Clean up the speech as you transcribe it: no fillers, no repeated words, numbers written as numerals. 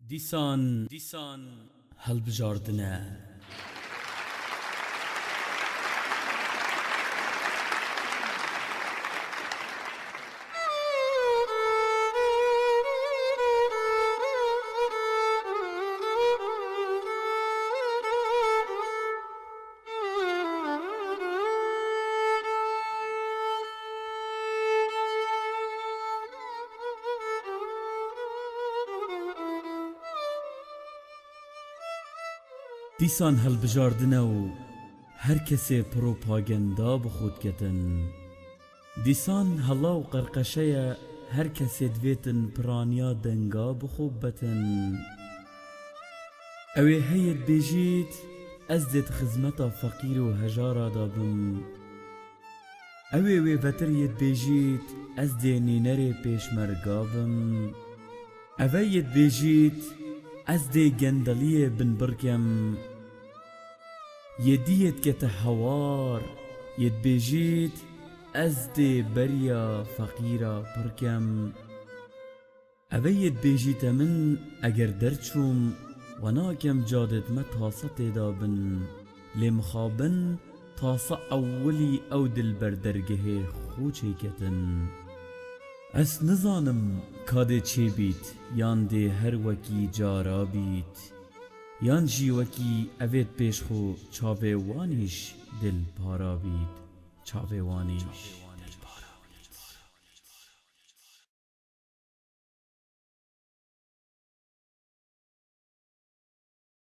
دیسان هەڵبژاردنە. دیسان هەڵبژاردنە و هەر کەسێ پرۆپاگەندا بخۆتکەتن. دیسان هەڵا و قەرقەشەیە هەر کەسێ دوێتن پرانیا دەنگا بخۆبەتن. ئەوێ هەیەت بێژیت ئەس دێت خزمەتا فەقیر و هەژارا دابم. ئەوێ وێڤەتر یەت بێژیت ئەس دێ نینەرێ پێشمەرگا بم. ئەڤە یەت بێژیت ئەس دێ گەندەلیێ بنبڕکەم. یەدیەت کەتە هەوار یەت بێژیت ئەس دێ بەریا فەقیرا پڕکەم. ئەڤە یەت بێژیتە من ئەگەر دەرچووم وەناکەم جادت مە تاسە تێدا بن. لێ مخابن تاسە ئەووەلی ئەو دلبەر دەرگەهێ خوچێکەتن. ئەس نزانم کادێ چێ بیت یان دێ هەر وەکی جارا بیت. یان ژی وەکی ئەڤێت پێشخۆ چاوێوانیش دل پارا بیت. چاوێوانیش